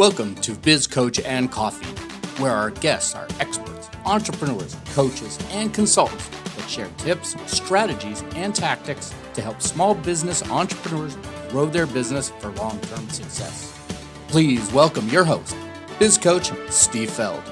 Welcome to Biz Coach and Coffee, where our guests are experts, entrepreneurs, coaches, and consultants that share tips, strategies, and tactics to help small business entrepreneurs grow their business for long-term success. Please welcome your host, Biz Coach Steve Feld.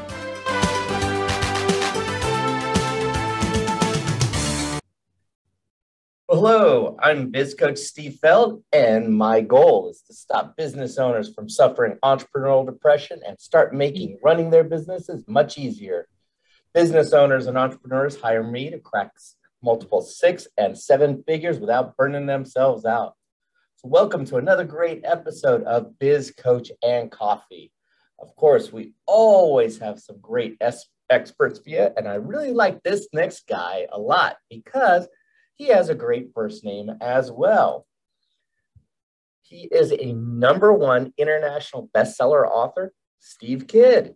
Hello, I'm Biz Coach Steve Feld, and my goal is to stop business owners from suffering entrepreneurial depression and start making running their businesses much easier. Business owners and entrepreneurs hire me to crack multiple 6 and 7 figures without burning themselves out. So welcome to another great episode of Biz Coach and Coffee. Of course, we always have some great experts for you, and I really like this next guy a lot because he has a great first name as well. He is a #1 international bestseller author, Steve Kidd.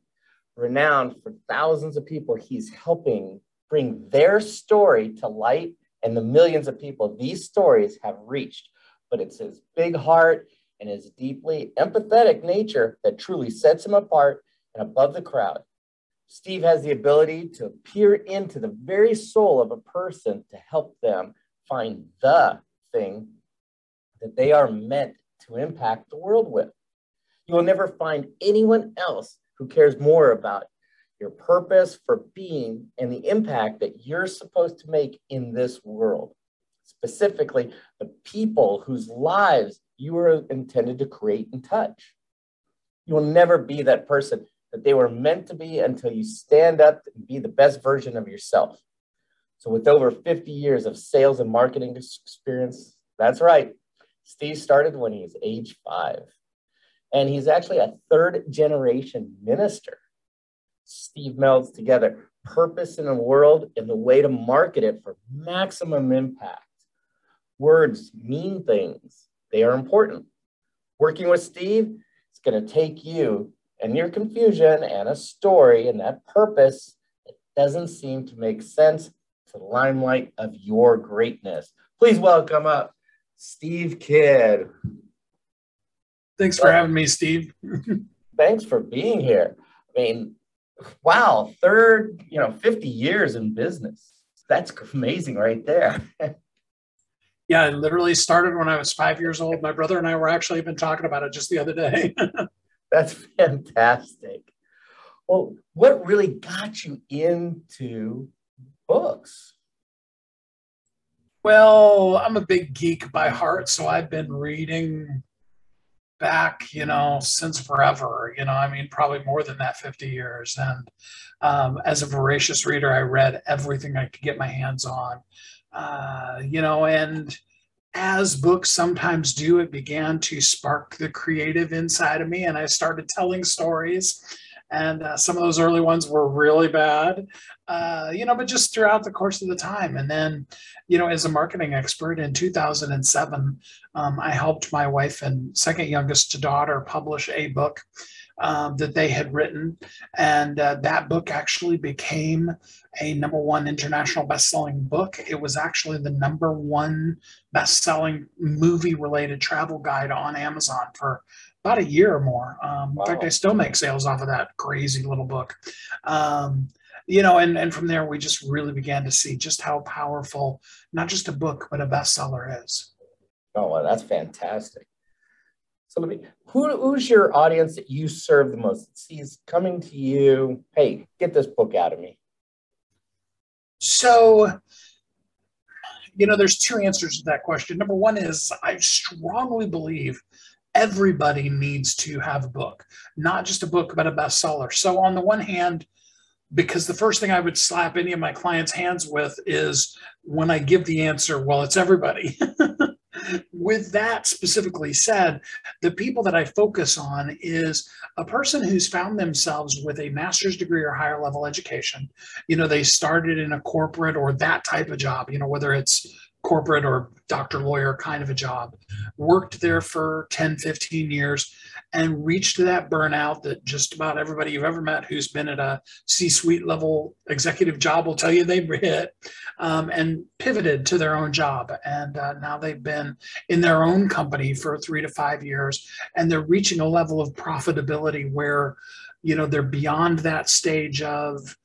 Renowned for thousands of people, he's helping bring their story to light and the millions of people these stories have reached. But it's his big heart and his deeply empathetic nature that truly sets him apart and above the crowd. Steve has the ability to peer into the very soul of a person to help them find the thing that they are meant to impact the world with. You will never find anyone else who cares more about your purpose for being and the impact that you're supposed to make in this world, specifically the people whose lives you are intended to create and touch. You will never be that person that they were meant to be until you stand up and be the best version of yourself. So with over 50 years of sales and marketing experience, that's right, Steve started when he was age 5. And he's actually a 3rd-generation minister. Steve melds together purpose in the world and the way to market it for maximum impact. Words mean things. They are important. Working with Steve is going to take you and your confusion and a story and that purpose that doesn't seem to make sense to the limelight of your greatness. Please welcome up Steve Kidd. Thanks for having me, Steve. Thanks for being here. I mean, wow, 50 years in business. That's amazing right there. Yeah, I literally started when I was 5 years old. My brother and I were actually even talking about it just the other day. That's fantastic. Well, what really got you into books? Well, I'm a big geek by heart, so I've been reading back, since forever, probably more than that, 50 years. And as a voracious reader, I read everything I could get my hands on, and as books sometimes do, it began to spark the creative inside of me, and I started telling stories. And some of those early ones were really bad, but just throughout the course of the time. And then, as a marketing expert in 2007, I helped my wife and second youngest daughter publish a book that they had written. And that book actually became a #1 international best-selling book. It was actually the #1 best-selling movie-related travel guide on Amazon for about a year or more. In fact, I still make sales off of that crazy little book. And from there, we just really began to see just how powerful, not just a book, but a bestseller is. Oh, well, that's fantastic. So who's your audience that you serve the most? He's coming to you, hey, get this book out of me. So, there's 2 answers to that question. #1 is I strongly believe everybody needs to have a book, not just a book, but a bestseller. So on the one hand, because the first thing I would slap any of my clients' hands with is when I give the answer, well, it's everybody. With that specifically said, the people that I focus on is a person who's found themselves with a master's degree or higher level education. They started in a corporate or that type of job, whether it's corporate or doctor, lawyer kind of a job, worked there for 10, 15 years, and reached that burnout that just about everybody you've ever met who's been at a C-suite level executive job will tell you they've hit, and pivoted to their own job. And now they've been in their own company for 3 to 5 years, and they're reaching a level of profitability where, they're beyond that stage of,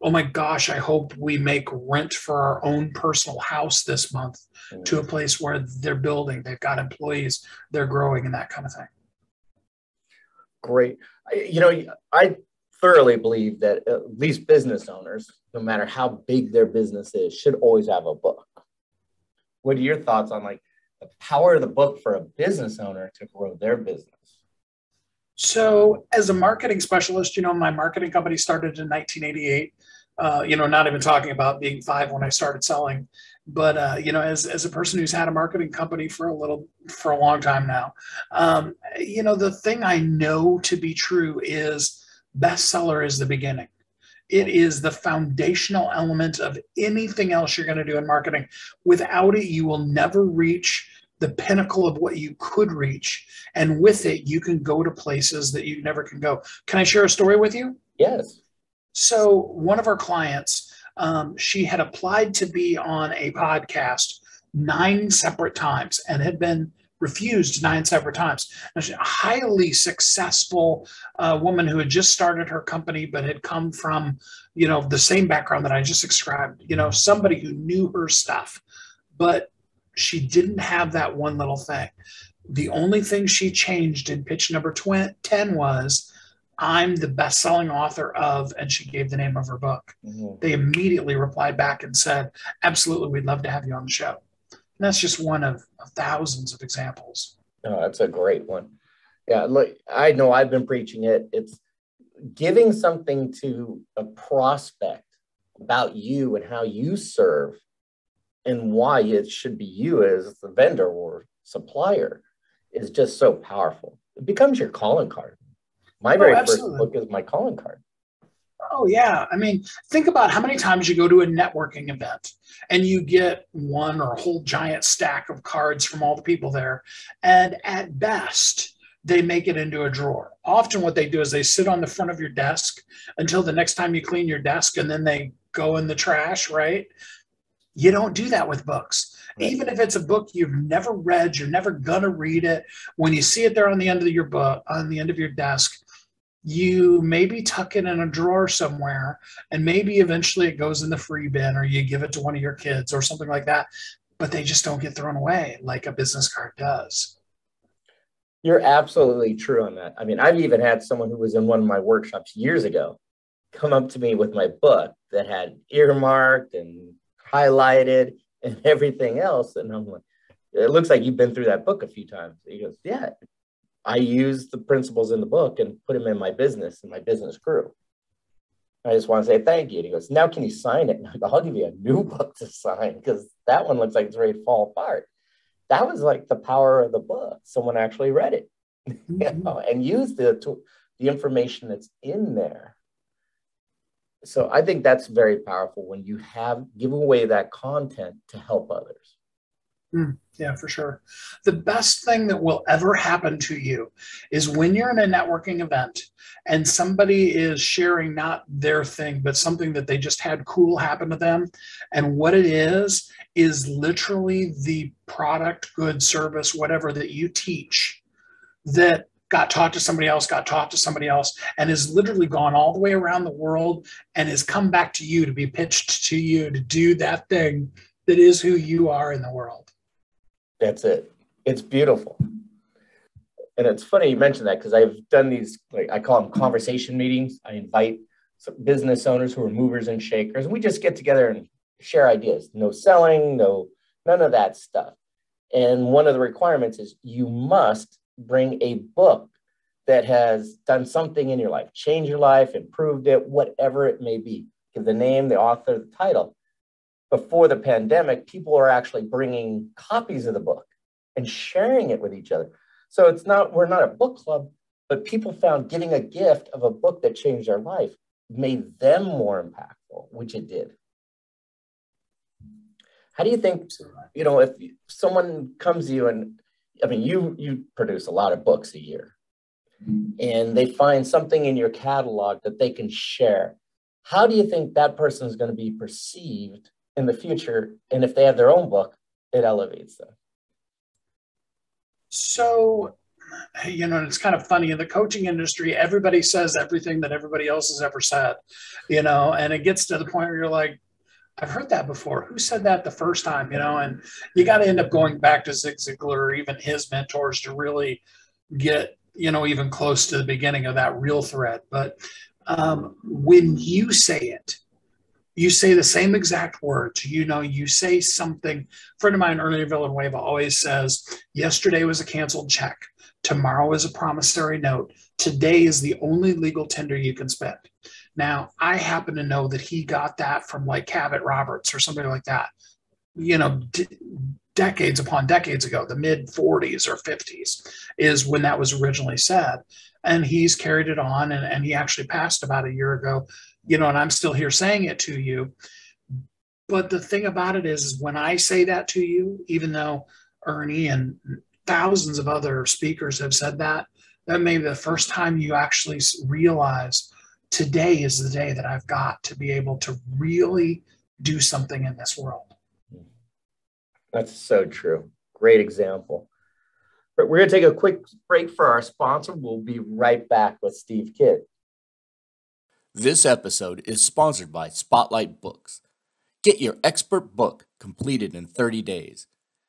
oh my gosh, I hope we make rent for our own personal house this month, to a place where they're building, they've got employees, they're growing, and that kind of thing. Great. I thoroughly believe that at least business owners, no matter how big their business is, should always have a book. What are your thoughts on the power of the book for a business owner to grow their business? So as a marketing specialist, my marketing company started in 1988. Not even talking about being 5 when I started selling, but as a person who's had a marketing company for a long time now, the thing I know to be true is bestseller is the beginning. It is the foundational element of anything else you're going to do in marketing. Without it, you will never reach the pinnacle of what you could reach. And with it, you can go to places that you never can go. Can I share a story with you? Yes. So one of our clients, she had applied to be on a podcast 9 separate times and had been refused 9 separate times. She's a highly successful woman who had just started her company, but had come from, the same background that I just described, somebody who knew her stuff, but she didn't have that one little thing. The only thing she changed in pitch number 10 was, I'm the best-selling author of, and she gave the name of her book. Mm-hmm. They immediately replied back and said, absolutely, we'd love to have you on the show. And that's just one of thousands of examples. Oh, that's a great one. Yeah, look, I know I've been preaching it. It's giving something to a prospect about you and how you serve and why it should be you as the vendor or supplier is just so powerful. It becomes your calling card. My very first book is my calling card. Oh, yeah. I mean, think about how many times you go to a networking event and you get one or a whole giant stack of cards from all the people there. And at best, they make it into a drawer. Often what they do is they sit on the front of your desk until the next time you clean your desk, and then they go in the trash, right? You don't do that with books. Right. Even if it's a book you've never read, you're never going to read it. When you see it there on the end of your book, on the end of your desk, you maybe tuck it in a drawer somewhere, and maybe eventually it goes in the free bin, or you give it to one of your kids or something like that, but they just don't get thrown away like a business card does. You're absolutely true on that. I mean, I've even had someone who was in one of my workshops years ago come up to me with my book that had earmarked and highlighted and everything else. And I'm like, it looks like you've been through that book a few times. He goes, yeah. I used the principles in the book and put them in my business, and my business grew. I just want to say thank you. And he goes, now can you sign it? And I go, I'll give you a new book to sign, because that one looks like it's ready to fall apart. That was like the power of the book. Someone actually read it, and used the information that's in there. So I think that's very powerful when you give away that content to help others. Yeah, for sure. The best thing that will ever happen to you is when you're in a networking event and somebody is sharing not their thing, but something that they just had cool happen to them. And what it is literally the product, good, service, whatever that you teach that got taught to somebody else, and has literally gone all the way around the world and has come back to you to be pitched to you to do that thing that is who you are in the world. That's it. It's beautiful. And it's funny you mentioned that, because I've done these, I call them conversation meetings. I invite some business owners who are movers and shakers, and we just get together and share ideas. No selling, none of that stuff. And one of the requirements is you must bring a book that has done something in your life, changed your life, improved it, whatever it may be. Give the name, the author, the title. Before the pandemic, people are actually bringing copies of the book and sharing it with each other. So we're not a book club, but people found giving a gift of a book that changed their life made them more impactful, which it did. How do you think, if someone comes to you and, I mean, you produce a lot of books a year, and they find something in your catalog that they can share, how do you think that person is going to be perceived in the future? And if they have their own book, it elevates them. So, it's kind of funny in the coaching industry, everybody says everything that everybody else has ever said, and it gets to the point where you're like, I've heard that before. Who said that the first time, and you got to end up going back to Zig Ziglar or even his mentors to really get, even close to the beginning of that real thread. But when you say it, you say the same exact words, you say something. A friend of mine, Ernie Villanueva, always says, yesterday was a canceled check. Tomorrow is a promissory note. Today is the only legal tender you can spend. Now, I happen to know that he got that from like Cabot Roberts or somebody like that, decades upon decades ago. The mid 40s or 50s is when that was originally said. And he's carried it on, and he actually passed about a year ago, and I'm still here saying it to you. But the thing about it is when I say that to you, even though Ernie and thousands of other speakers have said that may be the first time you actually realize today is the day that I've got to be able to really do something in this world. That's so true. Great example. But we're going to take a quick break for our sponsor. We'll be right back with Steve Kidd. This episode is sponsored by Spotlight Books. Get your expert book completed in 30 days.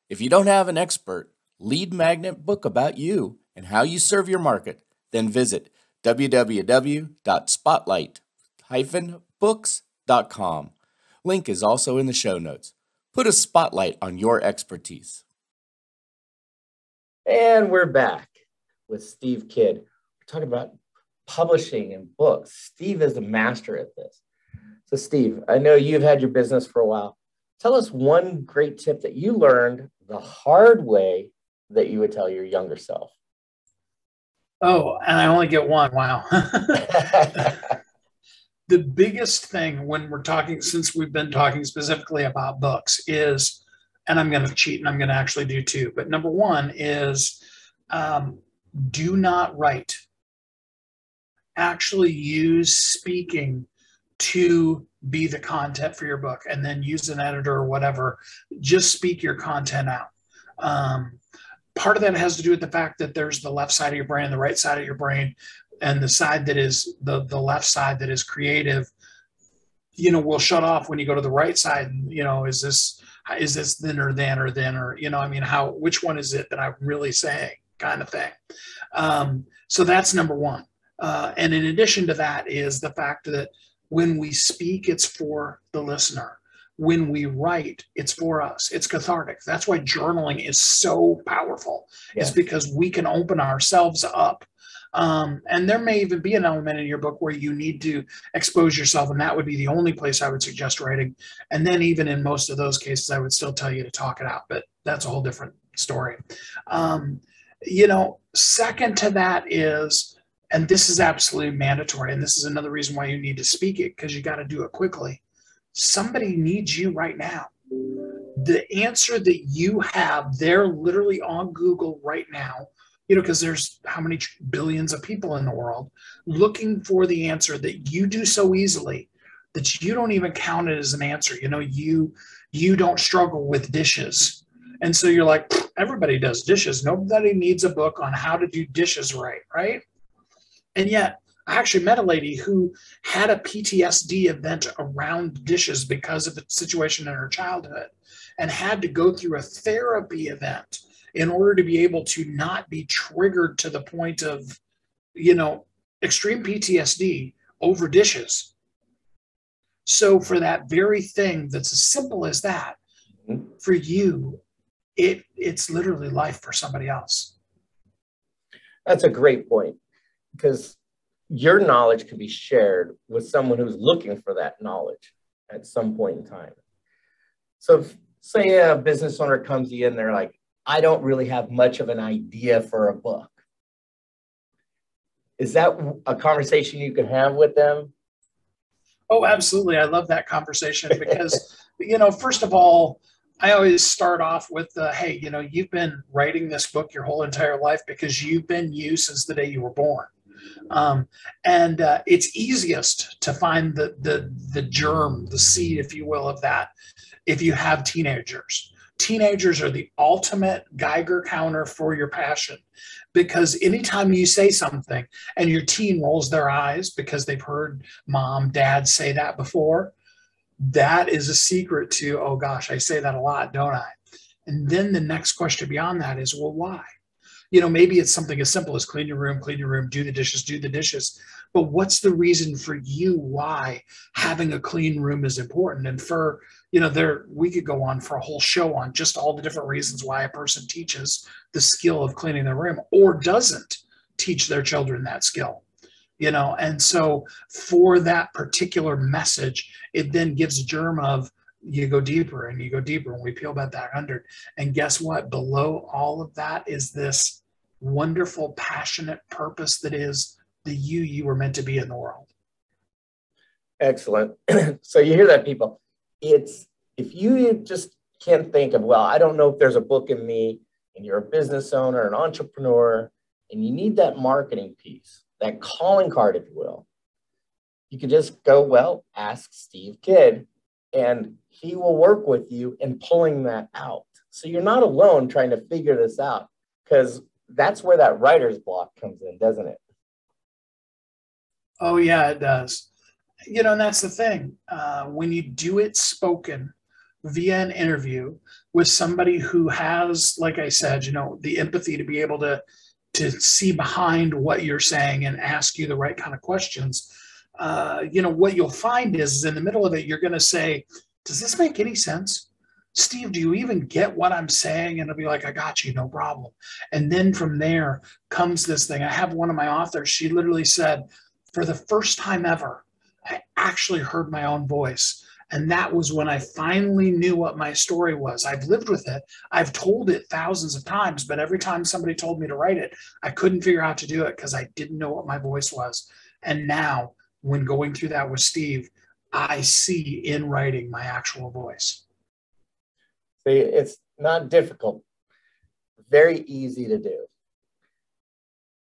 If you don't have an expert lead magnet book about you and how you serve your market, then visit www.spotlight-books.com. Link is also in the show notes. Put a spotlight on your expertise. And we're back with Steve Kidd. We're talking about publishing and books. Steve is a master at this. So Steve, I know you've had your business for a while. Tell us one great tip that you learned the hard way that you would tell your younger self. Oh, and I only get one. Wow. The biggest thing when we're talking, since we've been talking specifically about books, is, and I'm going to cheat and I'm going to actually do two, but number one is do not write. Actually use speaking to be the content for your book, and then use an editor or whatever. Just speak your content out. Part of that has to do with the fact that there's the left side of your brain, the right side of your brain, and the side that is the left side that is creative, will shut off when you go to the right side. And, is this then or then or then, or, which one is it that I'm really saying, kind of thing. So that's number one. And in addition to that is the fact that when we speak, it's for the listener. When we write, it's for us. It's cathartic. That's why journaling is so powerful. Yeah. It's because we can open ourselves up. And there may even be an element in your book where you need to expose yourself, and that would be the only place I would suggest writing. And then even in most of those cases, I would still tell you to talk it out, but that's a whole different story. Second to that is, and this is absolutely mandatory, and this is another reason why you need to speak it, because you got to do it quickly. Somebody needs you right now. The answer that you have, they're literally on Google right now, because there's how many billions of people in the world looking for the answer that you do so easily that you don't even count it as an answer. You don't struggle with dishes. And so you're like, everybody does dishes. Nobody needs a book on how to do dishes right? And yet, I actually met a lady who had a PTSD event around dishes because of a situation in her childhood, and had to go through a therapy event in order to be able to not be triggered to the point of, extreme PTSD over dishes. So for that very thing that's as simple as that, for you, it's literally life for somebody else. That's a great point, because your knowledge can be shared with someone who's looking for that knowledge at some point in time. So if, say a business owner comes to you and they're like, I don't really have much of an idea for a book. Is that a conversation you can have with them? Oh, absolutely. I love that conversation because, first of all, I always start off with the, hey, you've been writing this book your whole entire life because you've been you since the day you were born. And it's easiest to find the germ, the seed, if you will, of that if you have teenagers. Teenagers are the ultimate Geiger counter for your passion, because anytime you say something and your teen rolls their eyes because they've heard mom, dad say that before, that is a secret to, oh gosh, I say that a lot, don't I? And then the next question beyond that is, well, why? Maybe it's something as simple as clean your room, do the dishes, do the dishes. But what's the reason for you why having a clean room is important? And for, we could go on for a whole show on just all the different reasons why a person teaches the skill of cleaning their room or doesn't teach their children that skill. And so for that particular message, it then gives a germ of, you go deeper and you go deeper, and we peel back that 100. And guess what? Below all of that is this wonderful, passionate purpose that is the you were meant to be in the world. Excellent. So you hear that, people. It's, if you just can't think of, well, I don't know if there's a book in me, and you're a business owner, an entrepreneur, and you need that marketing piece, that calling card, if you will, you can just go, well, ask Steve Kidd, and he will work with you in pulling that out. So you're not alone trying to figure this out, because that's where that writer's block comes in, doesn't it? Oh, yeah, it does. And that's the thing. When you do it spoken via an interview with somebody who has, like I said, the empathy to be able to see behind what you're saying and ask you the right kind of questions, what you'll find is in the middle of it, you're going to say, does this make any sense? Steve, do you even get what I'm saying? And it'll be like, I got you, no problem. And then from there comes this thing. I have one of my authors, she literally said, for the first time ever, I actually heard my own voice. And that was when I finally knew what my story was. I've lived with it. I've told it thousands of times, but every time somebody told me to write it, I couldn't figure out how to do it because I didn't know what my voice was. And now, when going through that with Steve, I see in writing my actual voice. See, it's not difficult, very easy to do.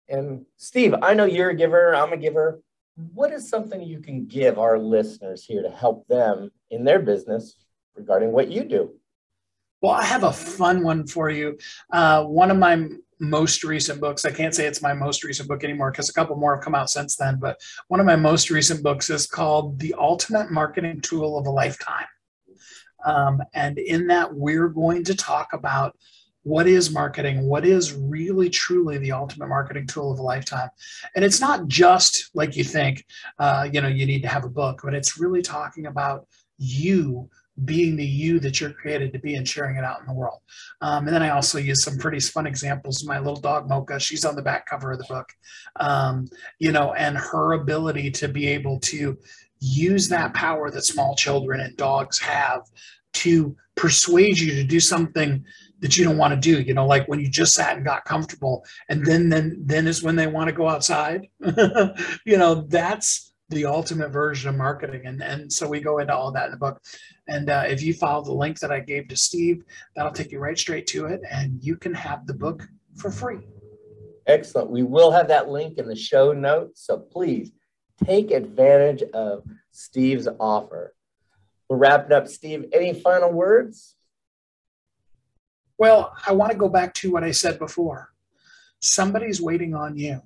And Steve, I know you're a giver, I'm a giver. What is something you can give our listeners here to help them in their business regarding what you do? Well, I have a fun one for you. One of my most recent books, I can't say it's my most recent book anymore because a couple more have come out since then, but one of my most recent books is called The Ultimate Marketing Tool of a Lifetime. And in that, we're going to talk about what is marketing, what is really truly the ultimate marketing tool of a lifetime. And it's not just like you think, you need to have a book, but it's really talking about you being the you that you're created to be and sharing it out in the world. And then I also use some pretty fun examples. My little dog, Mocha, she's on the back cover of the book, and her ability to be able to use that power that small children and dogs have to persuade you to do something that you don't want to do, like when you just sat and got comfortable, and then is when they want to go outside. That's the ultimate version of marketing. And so we go into all that in the book. And if you follow the link that I gave to Steve, that'll take you right straight to it, and you can have the book for free. Excellent. We will have that link in the show notes, so please take advantage of Steve's offer. We're wrapping up. Steve, any final words? Well, I want to go back to what I said before. Somebody's waiting on you.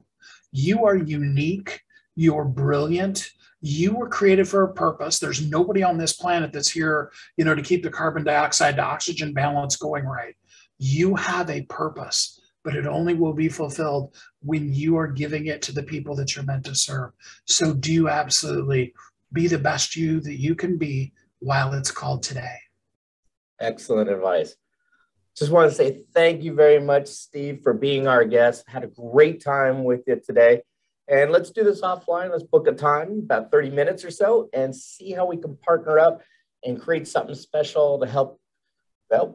You are unique. You're brilliant. You were created for a purpose. There's nobody on this planet that's here, to keep the carbon dioxide to oxygen balance going right. You have a purpose, but it only will be fulfilled when you are giving it to the people that you're meant to serve. So do absolutely be the best you that you can be while it's called today. Excellent advice. Just want to say thank you very much, Steve, for being our guest. Had a great time with you today. And let's do this offline. Let's book a time, about 30 minutes or so, and see how we can partner up and create something special to help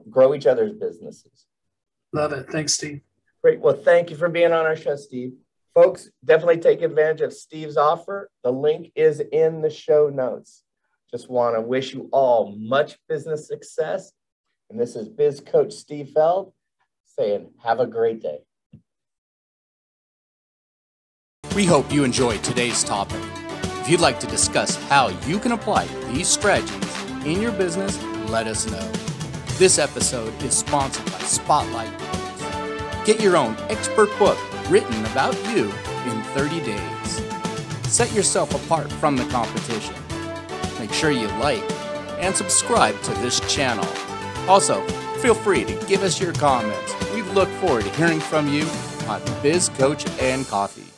grow each other's businesses. Love it. Thanks, Steve. Great. Well, thank you for being on our show, Steve. Folks, definitely take advantage of Steve's offer. The link is in the show notes. Just want to wish you all much business success. And this is Biz Coach Steve Feld saying, have a great day. We hope you enjoyed today's topic. If you'd like to discuss how you can apply these strategies in your business, let us know. This episode is sponsored by Spotlight Books. Get your own expert book written about you in 30 days. Set yourself apart from the competition. Make sure you like and subscribe to this channel. Also, feel free to give us your comments. We look forward to hearing from you on Biz Coach and Coffee.